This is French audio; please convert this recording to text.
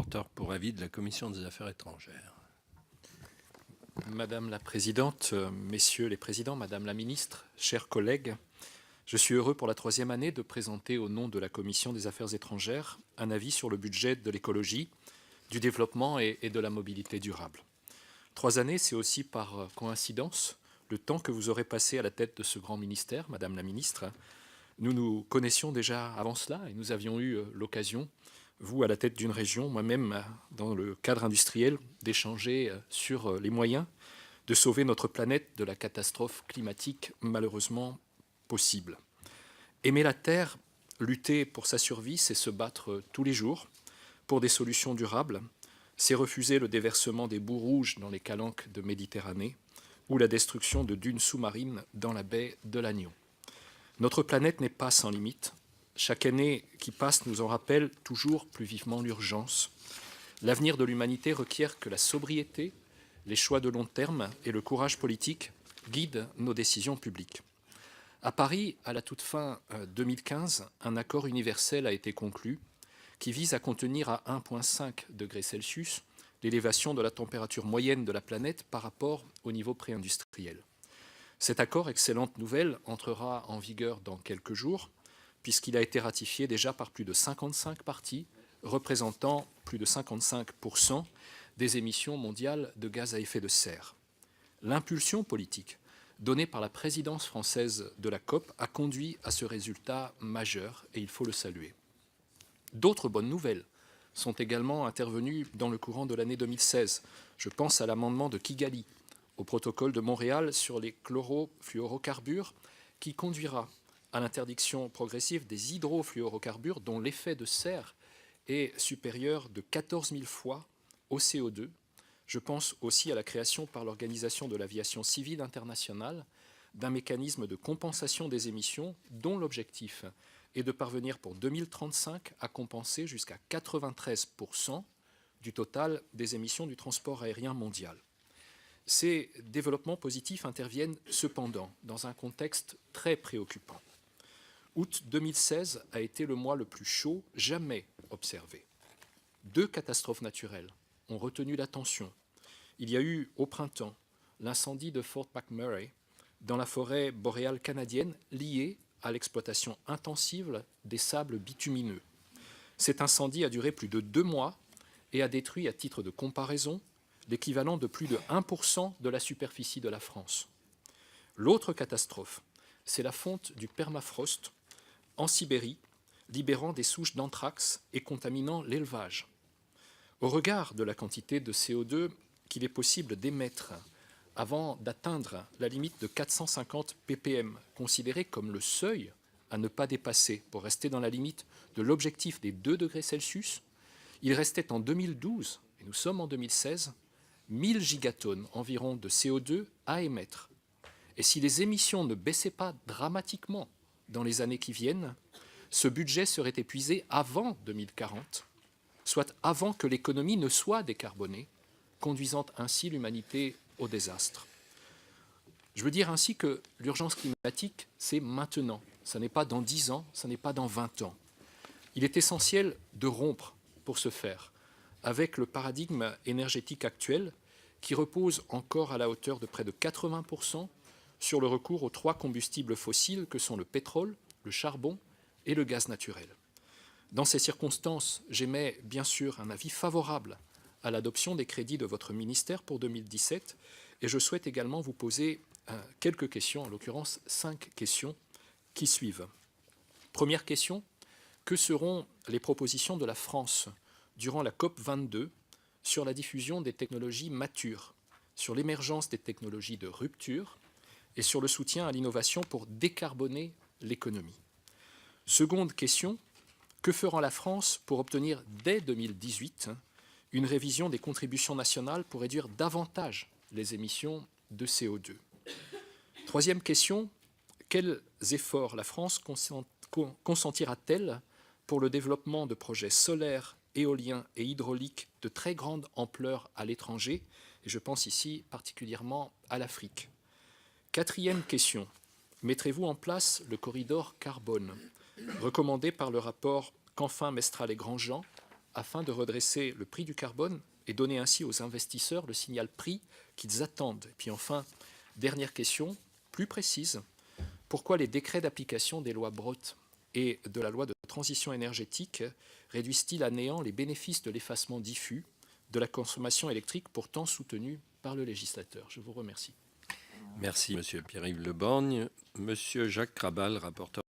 rapporteur pour avis de la Commission des Affaires étrangères. Madame la Présidente, Messieurs les Présidents, Madame la Ministre, chers collègues, je suis heureux pour la troisième année de présenter au nom de la Commission des Affaires étrangères un avis sur le budget de l'écologie, du développement et de la mobilité durable. 3 années, c'est aussi par coïncidence le temps que vous aurez passé à la tête de ce grand ministère, Madame la Ministre. Nous nous connaissions déjà avant cela et nous avions eu l'occasion, vous à la tête d'une région, moi-même dans le cadre industriel, d'échanger sur les moyens de sauver notre planète de la catastrophe climatique malheureusement possible. Aimer la Terre, lutter pour sa survie, c'est se battre tous les jours pour des solutions durables, c'est refuser le déversement des boues rouges dans les calanques de Méditerranée ou la destruction de dunes sous-marines dans la baie de l'Agneau. Notre planète n'est pas sans limite. Chaque année qui passe nous en rappelle toujours plus vivement l'urgence. L'avenir de l'humanité requiert que la sobriété, les choix de long terme et le courage politique guident nos décisions publiques. À Paris, à la toute fin 2015, un accord universel a été conclu qui vise à contenir à 1,5 degrés Celsius l'élévation de la température moyenne de la planète par rapport au niveau pré-industriel. Cet accord, excellente nouvelle, entrera en vigueur dans quelques jours, puisqu'il a été ratifié déjà par plus de 55 parties, représentant plus de 55% des émissions mondiales de gaz à effet de serre. L'impulsion politique donnée par la présidence française de la COP a conduit à ce résultat majeur, et il faut le saluer. D'autres bonnes nouvelles sont également intervenues dans le courant de l'année 2016. Je pense à l'amendement de Kigali au protocole de Montréal sur les chlorofluorocarbures qui conduira à l'interdiction progressive des hydrofluorocarbures dont l'effet de serre est supérieur de 14 000 fois au CO2. Je pense aussi à la création par l'Organisation de l'aviation civile internationale d'un mécanisme de compensation des émissions dont l'objectif est de parvenir pour 2035 à compenser jusqu'à 93% du total des émissions du transport aérien mondial. Ces développements positifs interviennent cependant dans un contexte très préoccupant. Août 2016 a été le mois le plus chaud jamais observé. 2 catastrophes naturelles ont retenu l'attention. Il y a eu au printemps l'incendie de Fort McMurray dans la forêt boréale canadienne liée à l'exploitation intensive des sables bitumineux. Cet incendie a duré plus de 2 mois et a détruit, à titre de comparaison, l'équivalent de plus de 1% de la superficie de la France. L'autre catastrophe, c'est la fonte du permafrost en Sibérie, libérant des souches d'anthrax et contaminant l'élevage. Au regard de la quantité de CO2 qu'il est possible d'émettre avant d'atteindre la limite de 450 ppm, considérée comme le seuil à ne pas dépasser pour rester dans la limite de l'objectif des 2 degrés Celsius, il restait en 2012, et nous sommes en 2016, 1000 gigatonnes environ de CO2 à émettre. Et si les émissions ne baissaient pas dramatiquement dans les années qui viennent, ce budget serait épuisé avant 2040, soit avant que l'économie ne soit décarbonée, conduisant ainsi l'humanité au désastre. Je veux dire ainsi que l'urgence climatique, c'est maintenant. Ça n'est pas dans 10 ans, ça n'est pas dans 20 ans. Il est essentiel de rompre pour ce faire avec le paradigme énergétique actuel qui repose encore à la hauteur de près de 80% sur le recours aux 3 combustibles fossiles que sont le pétrole, le charbon et le gaz naturel. Dans ces circonstances, j'émets bien sûr un avis favorable à l'adoption des crédits de votre ministère pour 2017 et je souhaite également vous poser quelques questions, en l'occurrence 5 questions qui suivent. Première question, que seront les propositions de la France durant la COP 22 sur la diffusion des technologies matures, sur l'émergence des technologies de rupture et sur le soutien à l'innovation pour décarboner l'économie. Seconde question, que fera la France pour obtenir dès 2018 une révision des contributions nationales pour réduire davantage les émissions de CO2? Troisième question, quels efforts la France consentira-t-elle pour le développement de projets solaires, éoliens et hydrauliques de très grande ampleur à l'étranger, et je pense ici particulièrement à l'Afrique. Quatrième question, mettrez-vous en place le corridor carbone recommandé par le rapport Canfin, Mestral et Grandjean afin de redresser le prix du carbone et donner ainsi aux investisseurs le signal prix qu'ils attendent? Et puis enfin, dernière question, plus précise, pourquoi les décrets d'application des lois Brottes et de la loi de transition énergétique réduisent-ils à néant les bénéfices de l'effacement diffus de la consommation électrique pourtant soutenue par le législateur? Je vous remercie. Merci, Monsieur Pierre-Yves Le Borgne. Monsieur Jacques Krabal, rapporteur.